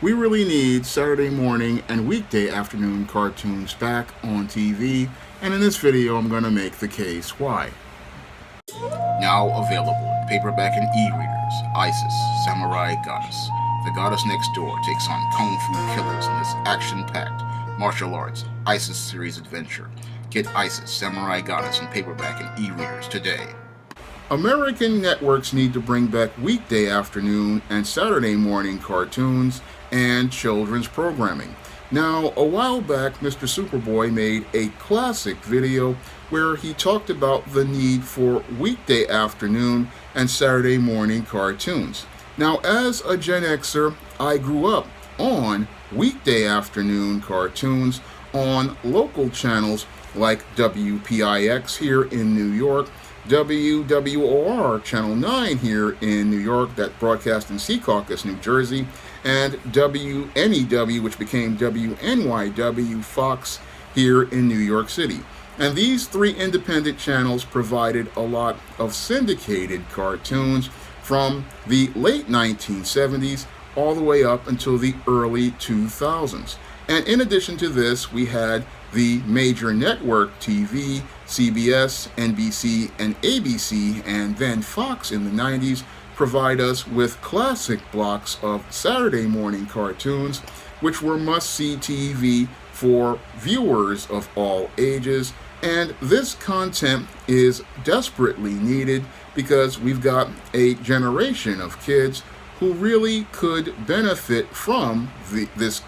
We really need Saturday morning and weekday afternoon cartoons back on TV, and in this video I'm going to make the case why. Now available in paperback and e-readers, Isis, Samurai Goddess. The Goddess Next Door takes on Kung Fu killers in this action-packed martial arts Isis series adventure. Get Isis, Samurai Goddess in paperback and e-readers today. American networks need to bring back weekday afternoon and Saturday morning cartoons and children's programming. Now, a while back, Mr. Superboy made a classic video where he talked about the need for weekday afternoon and Saturday morning cartoons. Now, as a Gen Xer, I grew up on weekday afternoon cartoons on local channels like WPIX here in New York, WWOR Channel 9 here in New York that broadcast in Secaucus, New Jersey, and WNEW, which became WNYW Fox here in New York City. And these three independent channels provided a lot of syndicated cartoons from the late 1970s all the way up until the early 2000s. And in addition to this, we had the major network TV, CBS, NBC, and ABC, and then Fox in the 90s provide us with classic blocks of Saturday morning cartoons, which were must-see TV for viewers of all ages. And this content is desperately needed because we've got a generation of kids who really could benefit from this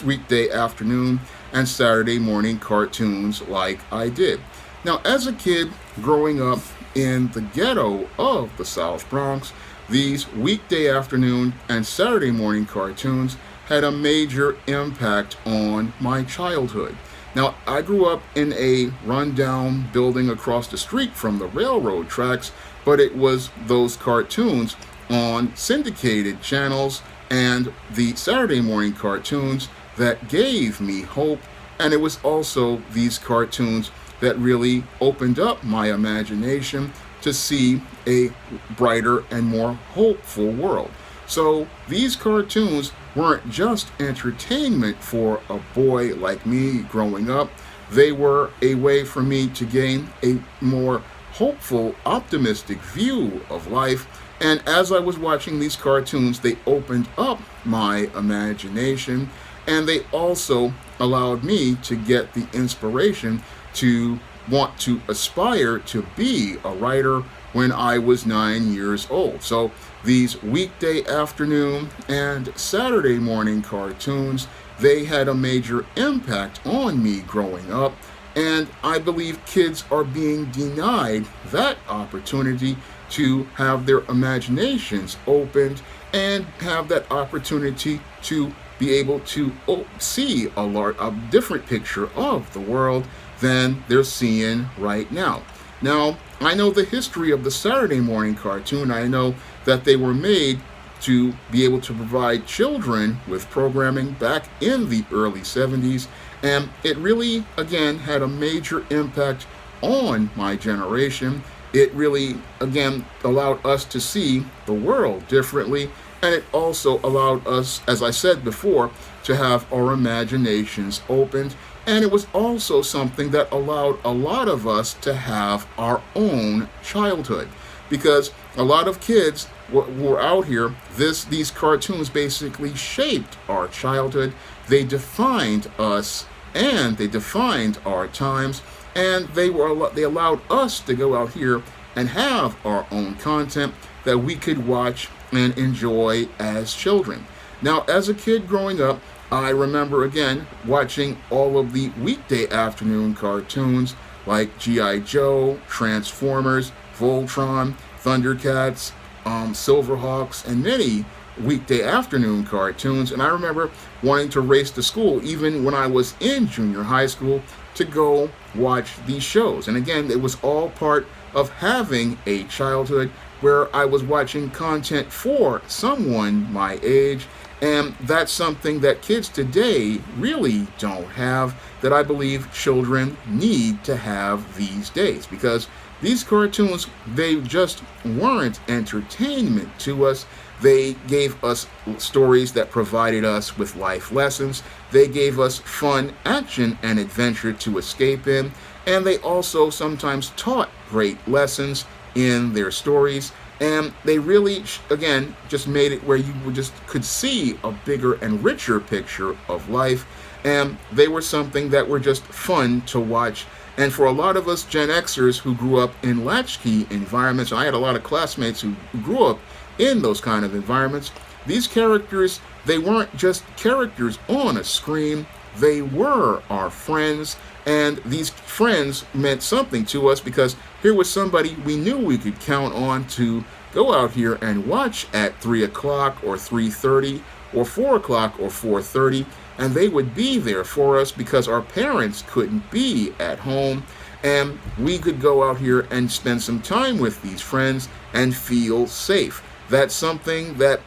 weekday afternoon and Saturday morning cartoons like I did. Now, as a kid growing up in the ghetto of the South Bronx, these weekday afternoon and Saturday morning cartoons had a major impact on my childhood. Now, I grew up in a rundown building across the street from the railroad tracks, but it was those cartoons on syndicated channels and the Saturday morning cartoons that gave me hope, and it was also these cartoons that really opened up my imagination to see a brighter and more hopeful world. So these cartoons weren't just entertainment for a boy like me growing up. They were a way for me to gain a more hopeful, optimistic view of life. And as I was watching these cartoons, they opened up my imagination, and they also allowed me to get the inspiration to want to aspire to be a writer when I was 9 years old. So these weekday afternoon and Saturday morning cartoons, they had a major impact on me growing up, and I believe kids are being denied that opportunity to have their imaginations opened and have that opportunity to be able to see a different picture of the world than they're seeing right now. Now, I know the history of the Saturday morning cartoon. I know that they were made to be able to provide children with programming back in the early 70s, and it really, again, had a major impact on my generation. It really, again, allowed us to see the world differently, and it also allowed us, as I said before, to have our imaginations opened. And it was also something that allowed a lot of us to have our own childhood, because a lot of kids were out here. These cartoons basically shaped our childhood. They defined us, and they defined our times, and they allowed us to go out here and have our own content that we could watch and enjoy as children. Now, as a kid growing up, I remember, again, watching all of the weekday afternoon cartoons like G.I. Joe, Transformers, Voltron, Thundercats, Silverhawks, and many weekday afternoon cartoons. And I remember wanting to race to school, even when I was in junior high school, to go watch these shows. And again, it was all part of having a childhood where I was watching content for someone my age. And that's something that kids today really don't have, that I believe children need to have these days. Because these cartoons, they just weren't entertainment to us. They gave us stories that provided us with life lessons. They gave us fun action and adventure to escape in. And they also sometimes taught great lessons in their stories. And they really, again, just made it where you just could see a bigger and richer picture of life. And they were something that were just fun to watch. And for a lot of us Gen Xers who grew up in latchkey environments, I had a lot of classmates who grew up in those kind of environments, these characters, they weren't just characters on a screen, they were our friends. And these friends meant something to us because here was somebody we knew we could count on to go out here and watch at 3 o'clock or 3:30 or 4 o'clock or 4:30. And they would be there for us because our parents couldn't be at home. And we could go out here and spend some time with these friends and feel safe. That's something that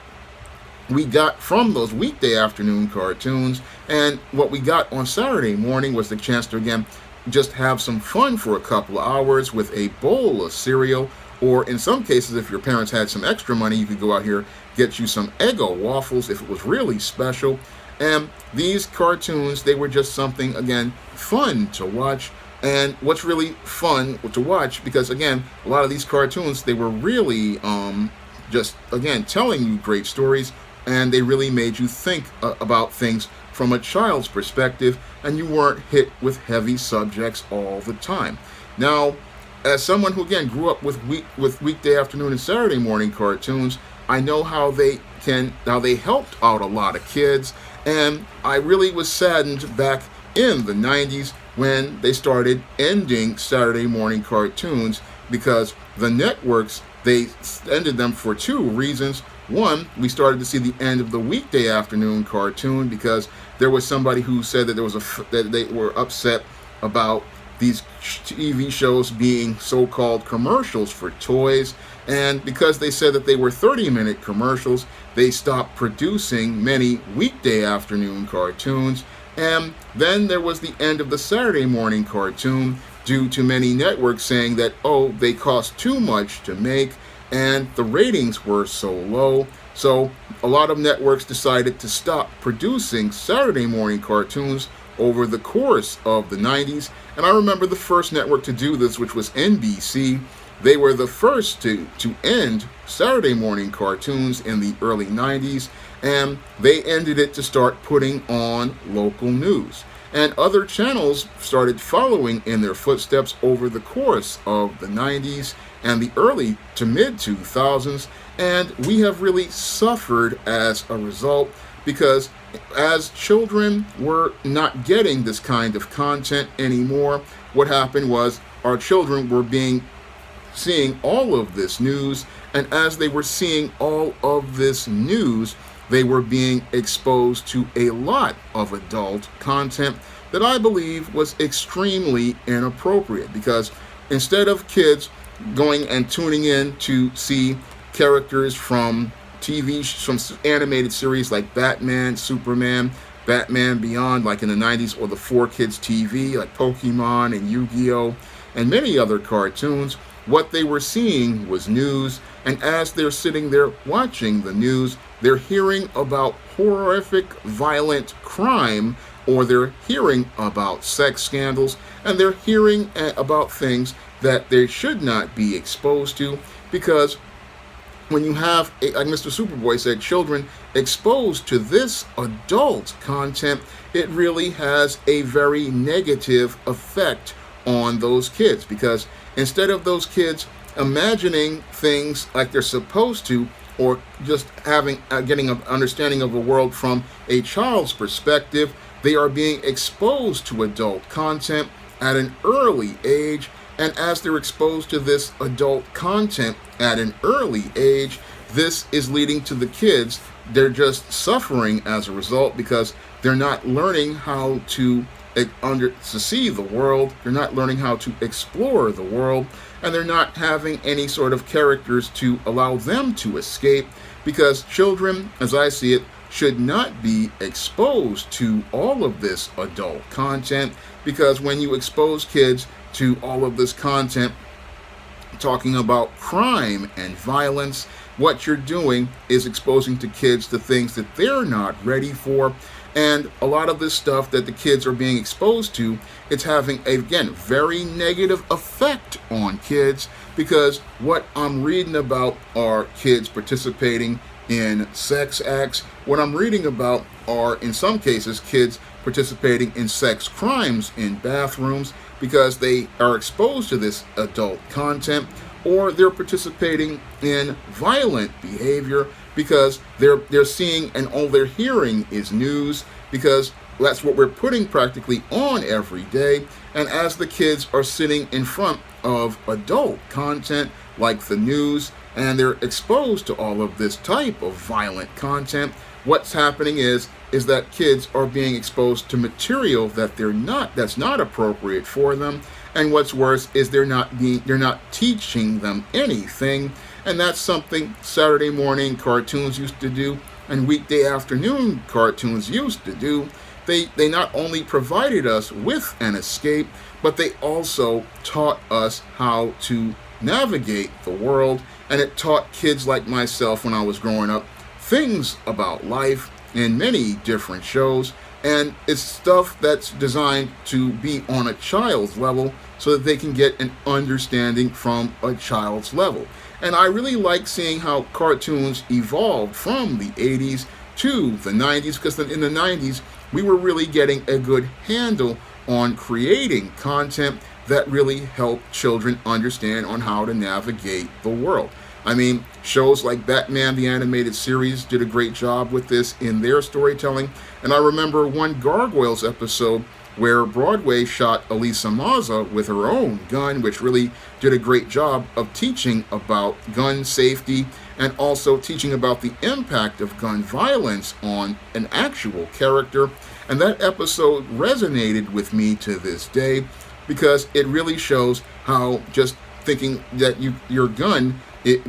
we got from those weekday afternoon cartoons. And what we got on Saturday morning was the chance to, again, just have some fun for a couple of hours with a bowl of cereal. Or in some cases, if your parents had some extra money, you could go out here, get you some Eggo waffles if it was really special. And these cartoons, they were just something, again, fun to watch. And what's really fun to watch, because, again, a lot of these cartoons, they were really just, again, telling you great stories. And they really made you think about things from a child's perspective. And you weren't hit with heavy subjects all the time. Now, as someone who, again, grew up with weekday afternoon and Saturday morning cartoons, I know how they helped out a lot of kids. And I really was saddened back in the 90s when they started ending Saturday morning cartoons, because the networks, they ended them for two reasons. One, we started to see the end of the weekday afternoon cartoon because there was somebody who said that that they were upset about these TV shows being so-called commercials for toys. And because they said that they were 30-minute commercials, they stopped producing many weekday afternoon cartoons. And then there was the end of the Saturday morning cartoon due to many networks saying that, oh, they cost too much to make and the ratings were so low. So a lot of networks decided to stop producing Saturday morning cartoons over the course of the 90s. And I remember the first network to do this, which was NBC. They were the first to end Saturday morning cartoons in the early 90s, and they ended it to start putting on local news. And other channels started following in their footsteps over the course of the 90s and the early to mid 2000s, and we have really suffered as a result, because as children were not getting this kind of content anymore, what happened was our children were seeing all of this news, and as they were seeing all of this news, they were being exposed to a lot of adult content that I believe was extremely inappropriate, because instead of kids going and tuning in to see characters from from animated series like Batman, Superman, Batman Beyond, like in the 90s, or the 4Kids TV, like Pokemon and Yu-Gi-Oh! And many other cartoons, what they were seeing was news. And as they're sitting there watching the news, they're hearing about horrific, violent crime, or they're hearing about sex scandals, and they're hearing about things that they should not be exposed to, because when you have, like Mr. Superboy said, children exposed to this adult content, it really has a very negative effect on those kids, because instead of those kids imagining things like they're supposed to, or just getting an understanding of the world from a child's perspective, they are being exposed to adult content at an early age. And as they're exposed to this adult content at an early age, this is leading to the kids, they're just suffering as a result, because they're not learning how to see the world, they're not learning how to explore the world, and they're not having any sort of characters to allow them to escape, because children, as I see it, should not be exposed to all of this adult content, because when you expose kids to all of this content talking about crime and violence what you're doing is exposing to kids to things that they're not ready for. And a lot of this stuff that the kids are being exposed to, it's having, again, very negative effect on kids, because what I'm reading about are kids participating in sex acts. What I'm reading about are, in some cases, kids participating in sex crimes in bathrooms because they are exposed to this adult content, or they're participating in violent behavior because they're seeing and all they're hearing is news, because that's what we're putting practically on every day. And as the kids are sitting in front of adult content like the news, and they're exposed to all of this type of violent content, what's happening is that kids are being exposed to material that's not appropriate for them. And what's worse is they're not teaching them anything. And that's something Saturday morning cartoons used to do, and weekday afternoon cartoons used to do. They not only provided us with an escape, but they also taught us how to navigate the world. And it taught kids like myself, when I was growing up, things about life in many different shows. And it's stuff that's designed to be on a child's level so that they can get an understanding from a child's level. And I really like seeing how cartoons evolved from the 80s to the 90s, because in the 90s, we were really getting a good handle on creating content that really helped children understand on how to navigate the world. I mean, shows like Batman the Animated Series did a great job with this in their storytelling. And I remember one Gargoyles episode where Broadway shot Elisa Maza with her own gun, which really did a great job of teaching about gun safety and also teaching about the impact of gun violence on an actual character. And that episode resonated with me to this day, because it really shows how just thinking that your gun,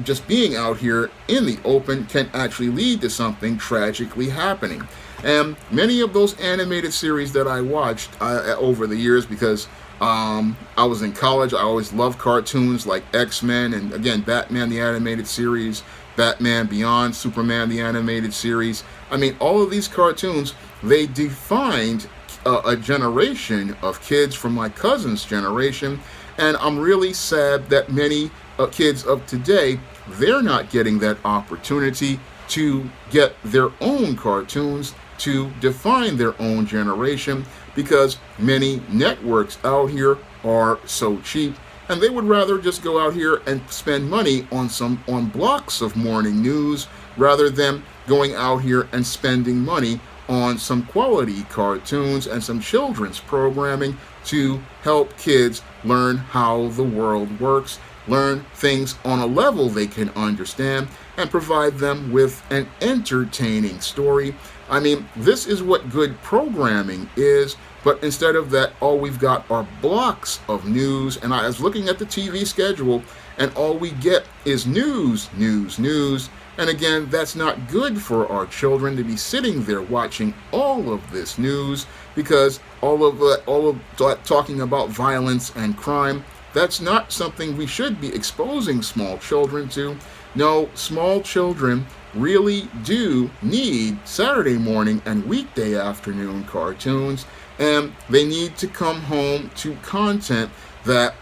just being out here in the open, can actually lead to something tragically happening. And many of those animated series that I watched over the years, because I was in college, I always loved cartoons like X-Men, and again, Batman the Animated Series, Batman Beyond, Superman the Animated Series. I mean, all of these cartoons, they defined a generation of kids from my cousin's generation. And I'm really sad that many kids of today, they're not getting that opportunity to get their own cartoons, to define their own generation, because many networks out here are so cheap, and they would rather just go out here and spend money on blocks of morning news rather than going out here and spending money on some quality cartoons and some children's programming to help kids learn how the world works, learn things on a level they can understand, and provide them with an entertaining story. I mean, this is what good programming is, but instead of that, all we've got are blocks of news. And I was looking at the TV schedule, and all we get is news, news, news. And again, that's not good for our children to be sitting there watching all of this news, because all of that talking about violence and crime, that's not something we should be exposing small children to. No, small children really do need Saturday morning and weekday afternoon cartoons, and they need to come home to content that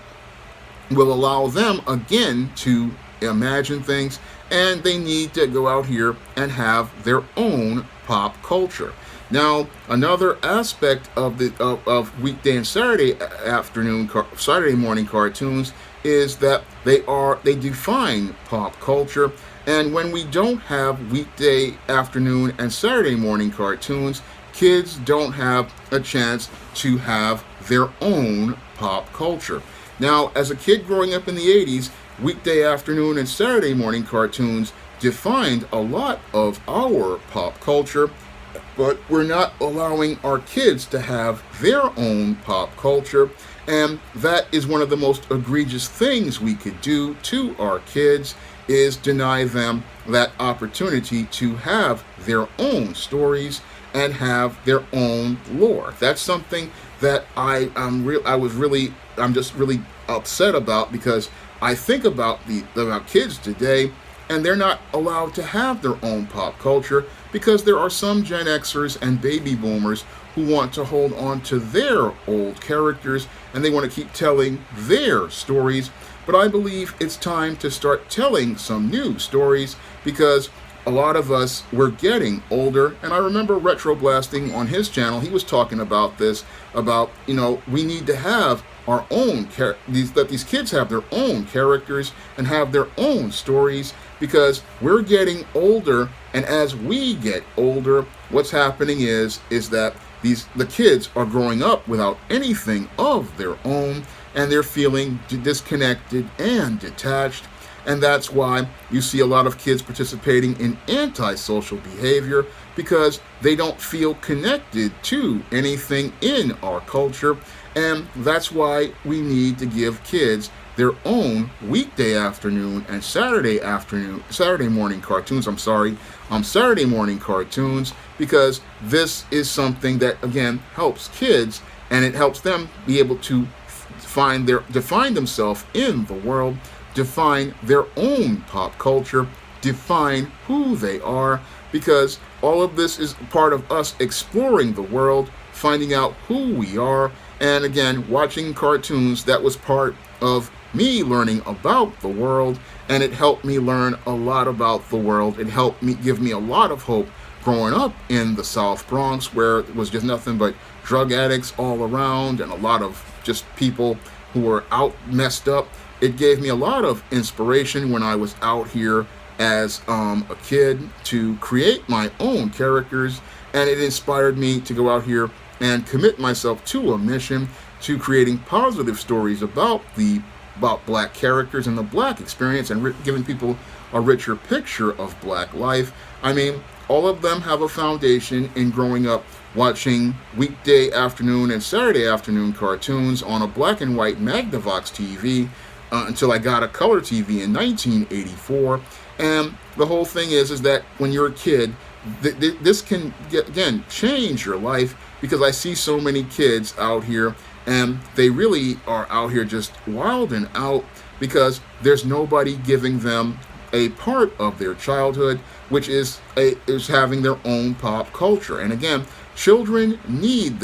will allow them, again, to imagine things, and they need to go out here and have their own pop culture. Now, another aspect of weekday and Saturday morning cartoons is that they define pop culture. And when we don't have weekday afternoon and Saturday morning cartoons, kids don't have a chance to have their own pop culture. Now, as a kid growing up in the 80s, weekday afternoon and Saturday morning cartoons defined a lot of our pop culture, but we're not allowing our kids to have their own pop culture. And that is one of the most egregious things we could do to our kids, is deny them that opportunity to have their own stories and have their own lore. That's something that I'm just really upset about, because I think about kids today, and they're not allowed to have their own pop culture because there are some Gen Xers and baby boomers who want to hold on to their old characters and they want to keep telling their stories. But I believe it's time to start telling some new stories because a lot of us were getting older. And I remember Retro Blasting on his channel, he was talking about this, about, we need to have our own, let these kids have their own characters and have their own stories because we're getting older. And as we get older, what's happening is that the kids are growing up without anything of their own and they're feeling disconnected and detached. And that's why you see a lot of kids participating in antisocial behavior because they don't feel connected to anything in our culture. And that's why we need to give kids their own weekday afternoon and Saturday morning cartoons, Saturday morning cartoons, because this is something that, again, helps kids and it helps them be able to define themselves in the world, define their own pop culture, define who they are, because all of this is part of us exploring the world, finding out who we are. And again, watching cartoons, that was part of me learning about the world, and it helped me learn a lot about the world. It helped me give me a lot of hope growing up in the South Bronx, where it was just nothing but drug addicts all around and a lot of just people who were out messed up. It gave me a lot of inspiration when I was out here as a kid to create my own characters, and it inspired me to go out here and commit myself to a mission to creating positive stories about black characters and the black experience and giving people a richer picture of black life. I mean, all of them have a foundation in growing up watching weekday afternoon and Saturday afternoon cartoons on a black and white Magnavox TV until I got a color TV in 1984. And the whole thing is that when you're a kid, this can, again, change your life, because I see so many kids out here and they really are out here just wilding out because there's nobody giving them a part of their childhood, which is having their own pop culture. And again, children need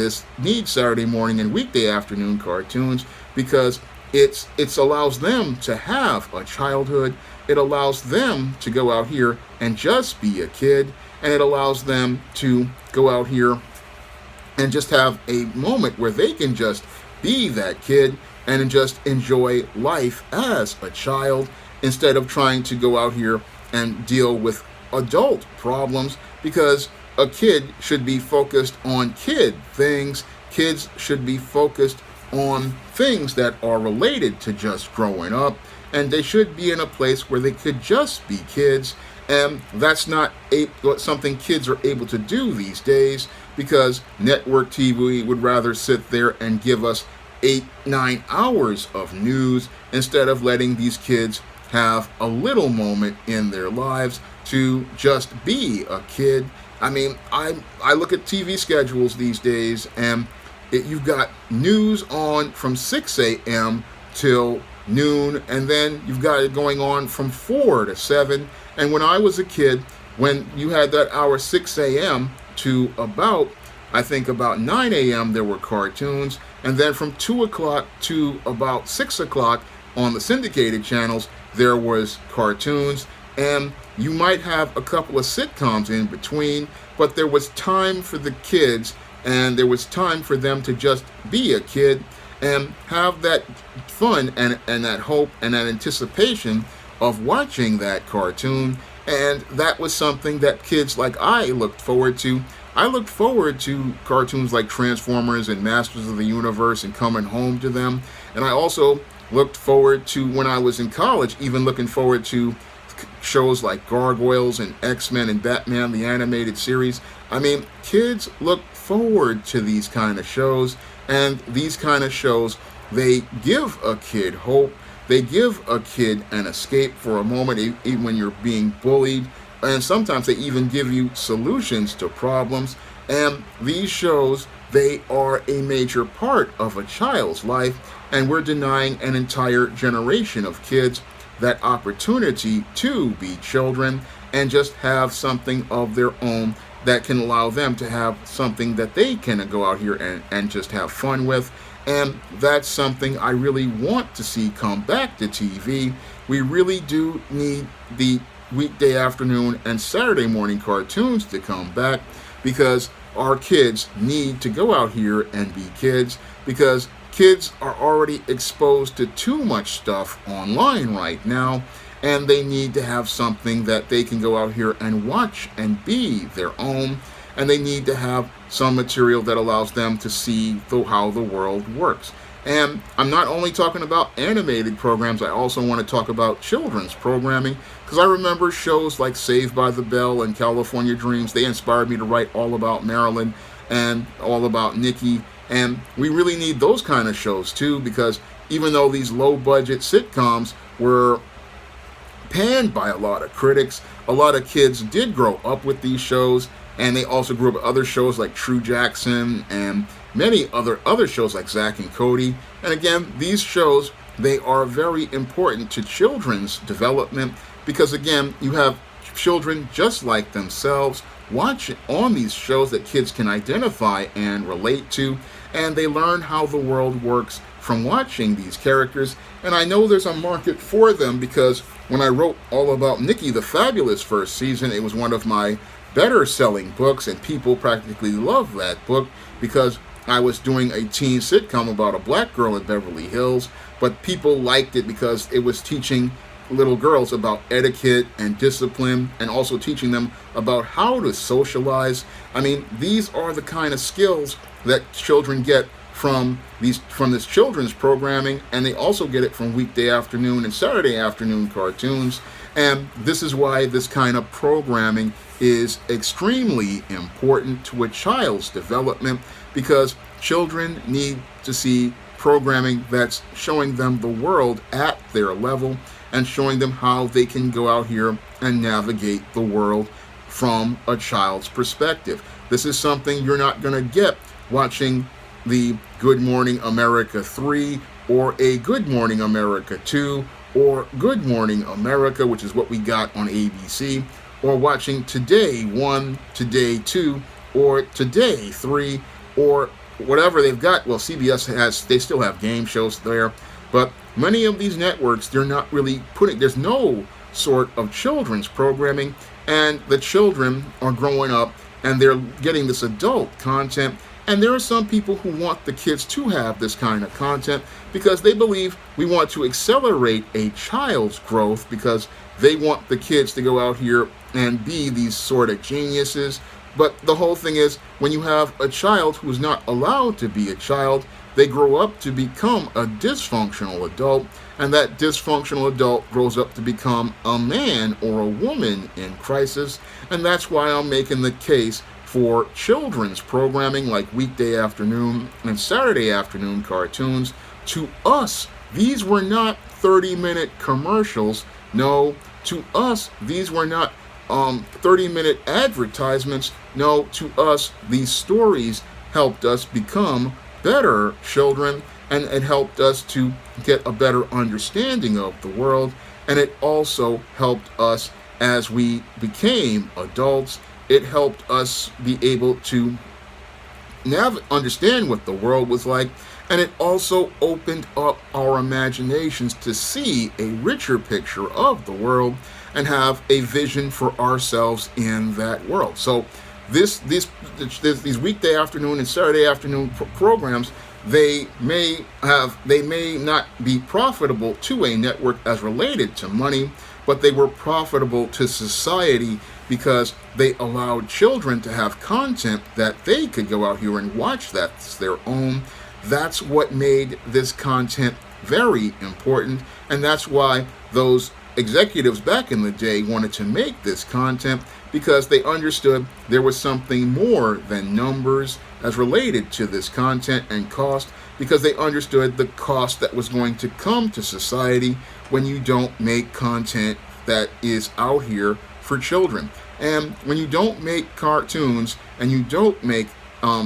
Saturday morning and weekday afternoon cartoons because it allows them to have a childhood. It allows them to go out here and just be a kid, and it allows them to go out here and just have a moment where they can just be that kid and just enjoy life as a child instead of trying to go out here and deal with adult problems, because a kid should be focused on kid things. Kids should be focused on things that are related to just growing up, and they should be in a place where they could just be kids. And that's not something kids are able to do these days, because network TV would rather sit there and give us 8-9 hours of news instead of letting these kids have a little moment in their lives to just be a kid. I mean, I look at TV schedules these days, and you've got news on from 6 a.m. till noon, and then you've got it going on from 4 to 7. And when I was a kid, when you had that hour 6 a.m. to about 9 a.m. there were cartoons, and then from 2 o'clock to about 6 o'clock on the syndicated channels there was cartoons, and you might have a couple of sitcoms in between, but there was time for the kids, and there was time for them to just be a kid and have that fun and that hope and that anticipation of watching that cartoon. And that was something that kids like I looked forward to. I looked forward to cartoons like Transformers and Masters of the Universe and coming home to them. And I also looked forward to, when I was in college, even looking forward to shows like Gargoyles and X-Men and Batman the Animated Series. I mean, kids look forward to these kind of shows, and these kind of shows, they give a kid hope. They give a kid an escape for a moment, even when you're being bullied. And sometimes they even give you solutions to problems. And these shows, they are a major part of a child's life. And we're denying an entire generation of kids that opportunity to be children and just have something of their own that can allow them to have something that they can go out here and just have fun with. And that's something I really want to see come back to TV. We really do need the weekday afternoon and Saturday morning cartoons to come back, because our kids need to go out here and be kids, because kids are already exposed to too much stuff online right now, and they need to have something that they can go out here and watch and be their own, and they need to have some material that allows them to see how the world works. And I'm not only talking about animated programs, I also want to talk about children's programming, because I remember shows like Saved by the Bell and California Dreams. They inspired me to write all about Marilyn and all about Nikki, and we really need those kind of shows too, because even though these low-budget sitcoms were panned by a lot of critics, a lot of kids did grow up with these shows, and they also grew up with other shows like True Jackson and many other shows like Zack and Cody. And again, these shows, they are very important to children's development, because again, you have children just like themselves watch on these shows that kids can identify and relate to, and they learn how the world works from watching these characters. And I know there's a market for them, because when I wrote all about Nikki the Fabulous first season, it was one of my better selling books, and people practically loved that book, because I was doing a teen sitcom about a black girl in Beverly Hills, but people liked it because it was teaching little girls about etiquette and discipline, and also teaching them about how to socialize. I mean, these are the kind of skills that children get from this children's programming, and they also get it from weekday afternoon and Saturday afternoon cartoons. And this is why this kind of programming is extremely important to a child's development, because children need to see programming that's showing them the world at their level, and showing them how they can go out here and navigate the world from a child's perspective. This is something you're not going to get watching the Good Morning America 3 or a Good Morning America 2 or Good Morning America, which is what we got on ABC, or watching Today 1, Today 2, or Today 3, or whatever they've got. Well, CBS they still have game shows there, but many of these networks, they're not really there's no sort of children's programming, and the children are growing up and they're getting this adult content. And there are some people who want the kids to have this kind of content, because they believe we want to accelerate a child's growth, because they want the kids to go out here and be these sort of geniuses. But the whole thing is, when you have a child who's not allowed to be a child, they grow up to become a dysfunctional adult, and that dysfunctional adult grows up to become a man or a woman in crisis. And that's why I'm making the case for children's programming like weekday afternoon and Saturday afternoon cartoons. To us, these were not 30-minute commercials. No, to us, these were not 30-minute advertisements. No, to us, these stories helped us become better children, and it helped us to get a better understanding of the world, and it also helped us as we became adults. It helped us be able to understand what the world was like, and it also opened up our imaginations to see a richer picture of the world and have a vision for ourselves in that world. So these weekday afternoon and Saturday afternoon programs, they may not be profitable to a network as related to money, but they were profitable to society, because they allowed children to have content that they could go out here and watch that's their own. That's what made this content very important, and that's why those executives back in the day wanted to make this content, because they understood there was something more than numbers as related to this content and cost, because they understood the cost that was going to come to society when you don't make content that is out here for children. And when you don't make cartoons and you don't make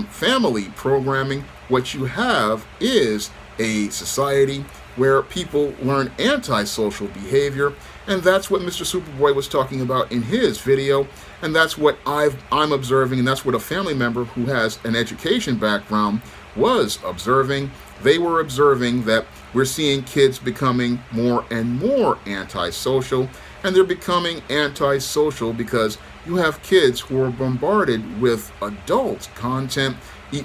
family programming, what you have is a society where people learn antisocial behavior, and that's what Mr. Superboy was talking about in his video, and that's what I'm observing, and that's what a family member who has an education background was observing. They were observing that we're seeing kids becoming more and more antisocial, and they're becoming antisocial because you have kids who are bombarded with adult content,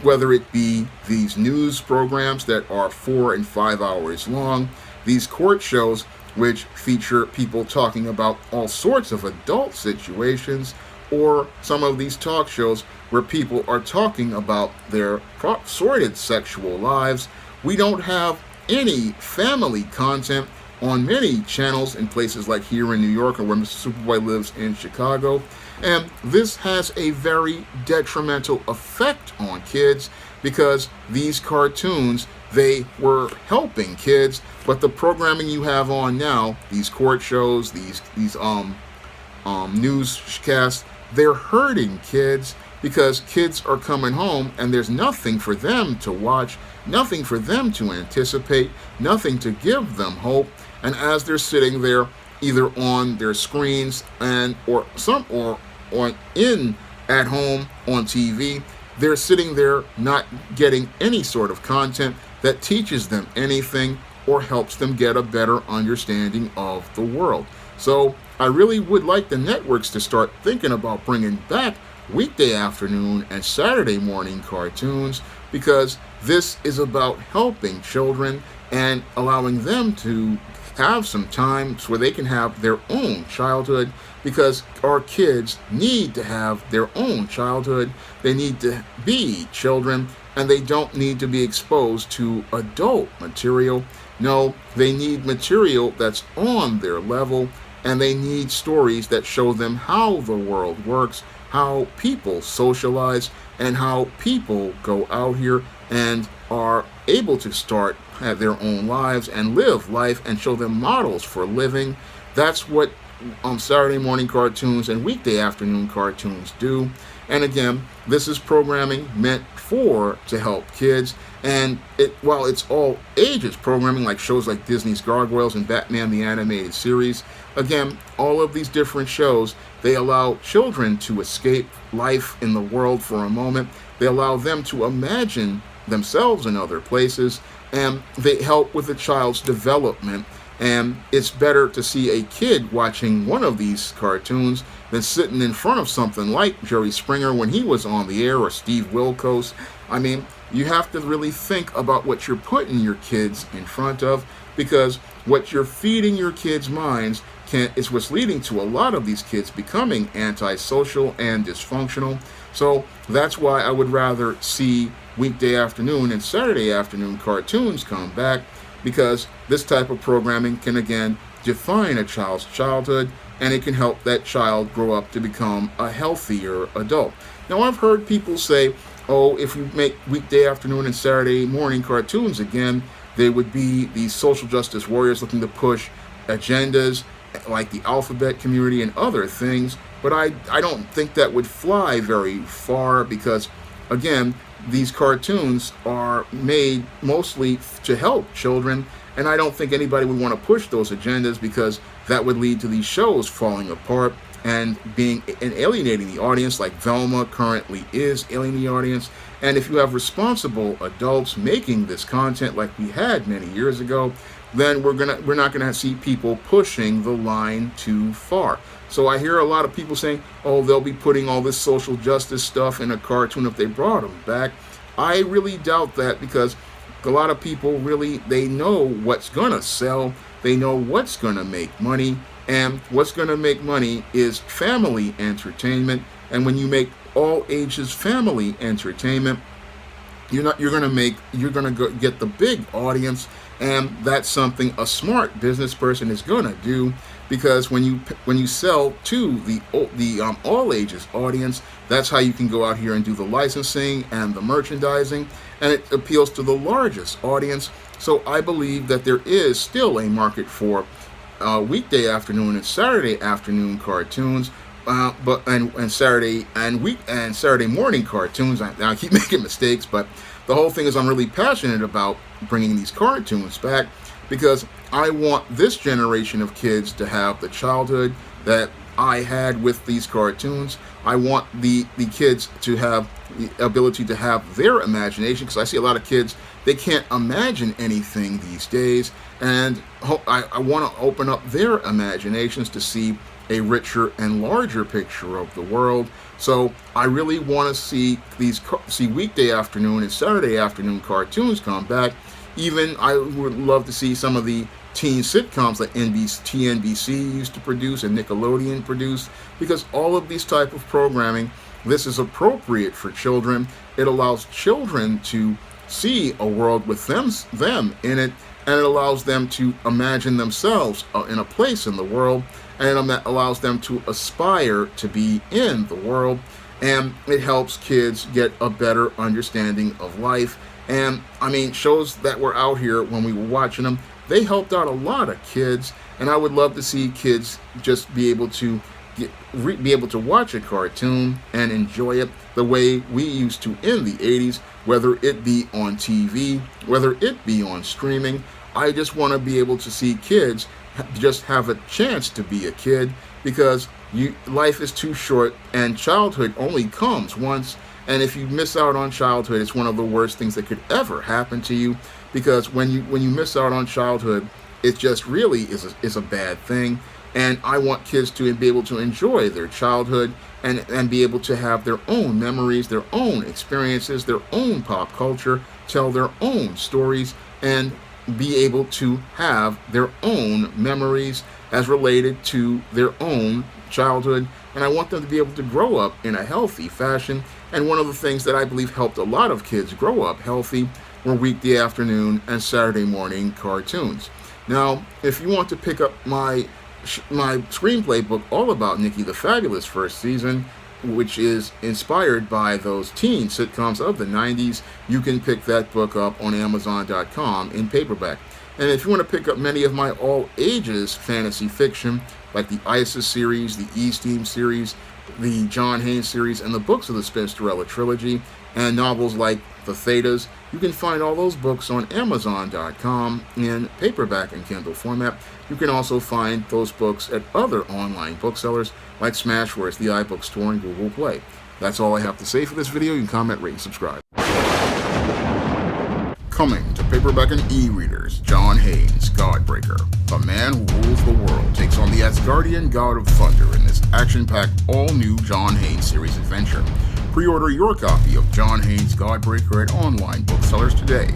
whether it be these news programs that are 4 and 5 hours long, these court shows which feature people talking about all sorts of adult situations, or some of these talk shows where people are talking about their sordid sexual lives. We don't have any family content on many channels in places like here in New York, or where Mr. Superboy lives in Chicago. And this has a very detrimental effect on kids, because these cartoons, they were helping kids, but the programming you have on now, these court shows, these newscasts, they're hurting kids, because kids are coming home and there's nothing for them to watch, nothing for them to anticipate, nothing to give them hope. And as they're sitting there, either on their screens or in at home on TV, they're sitting there not getting any sort of content that teaches them anything or helps them get a better understanding of the world. So I really would like the networks to start thinking about bringing back weekday afternoon and Saturday morning cartoons, because this is about helping children and allowing them to have some time so they can have their own childhood, because our kids need to have their own childhood. They need to be children, and they don't need to be exposed to adult material. No, they need material that's on their level, and they need stories that show them how the world works, how people socialize, and how people go out here and are able to have their own lives and live life, and show them models for living. That's what Saturday morning cartoons and weekday afternoon cartoons do. And again, this is programming meant to help kids, and while it's all ages programming, like shows like Disney's Gargoyles and Batman the Animated Series, again, all of these different shows, they allow children to escape life in the world for a moment. They allow them to imagine themselves in other places, and they help with a child's development. And it's better to see a kid watching one of these cartoons than sitting in front of something like Jerry Springer when he was on the air, or Steve Wilkos. I mean, you have to really think about what you're putting your kids in front of, because what you're feeding your kids' minds is what's leading to a lot of these kids becoming antisocial and dysfunctional. So that's why I would rather see weekday afternoon and Saturday afternoon cartoons come back, because this type of programming can again define a child's childhood, and it can help that child grow up to become a healthier adult. Now, I've heard people say, oh, if we make weekday afternoon and Saturday morning cartoons again, they would be these social justice warriors looking to push agendas like the alphabet community and other things. But I don't think that would fly very far, because again, these cartoons are made mostly to help children, and I don't think anybody would want to push those agendas, because that would lead to these shows falling apart and alienating the audience, like Velma currently is alienating the audience. And if you have responsible adults making this content like we had many years ago, then we're not gonna see people pushing the line too far. So I hear a lot of people saying, oh, they'll be putting all this social justice stuff in a cartoon if they brought them back. I really doubt that, because a lot of people they know what's gonna sell, they know what's gonna make money, and what's gonna make money is family entertainment. And when you make all ages family entertainment, you're gonna get the big audience, and that's something a smart business person is gonna do, because when you sell to the all ages audience, that's how you can go out here and do the licensing and the merchandising, and it appeals to the largest audience. So I believe that there is still a market for weekday afternoon and Saturday afternoon cartoons, and Saturday morning cartoons. I keep making mistakes, but the whole thing is I'm really passionate about bringing these cartoons back, because I want this generation of kids to have the childhood that I had with these cartoons. I want the kids to have the ability to have their imagination, because I see a lot of kids, they can't imagine anything these days, and I want to open up their imaginations to see a richer and larger picture of the world. So I really want to see weekday afternoon and Saturday afternoon cartoons come back. Even I would love to see some of the teen sitcoms that TNBC used to produce and Nickelodeon produced, because all of these type of programming, this is appropriate for children. It allows children to see a world with them in it, and it allows them to imagine themselves in a place in the world, and it allows them to aspire to be in the world, and it helps kids get a better understanding of life. And I mean, shows that were out here when we were watching them, they helped out a lot of kids, and I would love to see kids just be able to watch a cartoon and enjoy it the way we used to in the 80s, whether it be on TV, whether it be on streaming. I just want to be able to see kids just have a chance to be a kid, because life is too short and childhood only comes once. And if you miss out on childhood, it's one of the worst things that could ever happen to you, because when you miss out on childhood, it just really is a bad thing. And I want kids to be able to enjoy their childhood and be able to have their own memories, their own experiences, their own pop culture, tell their own stories, and be able to have their own memories as related to their own childhood. And I want them to be able to grow up in a healthy fashion. And one of the things that I believe helped a lot of kids grow up healthy were weekday afternoon and Saturday morning cartoons. Now, if you want to pick up my screenplay book all about Nikki the Fabulous first season, which is inspired by those teen sitcoms of the 90s, you can pick that book up on Amazon.com in paperback. And if you want to pick up many of my all-ages fantasy fiction, like the Isis series, the E-Steam series, the John Haynes series, and the books of the Spinsterella trilogy, and novels like The Thetas, you can find all those books on Amazon.com in paperback and Kindle format. You can also find those books at other online booksellers like Smashwords, the iBook Store, and Google Play. That's all I have to say for this video. You can comment, rate, and subscribe. Coming to paperback and e-readers, John Haynes, Godbreaker. The man who rules the world takes on the Asgardian god of thunder in this action-packed, all-new John Haynes series adventure. Pre-order your copy of John Haynes, Godbreaker at online booksellers today.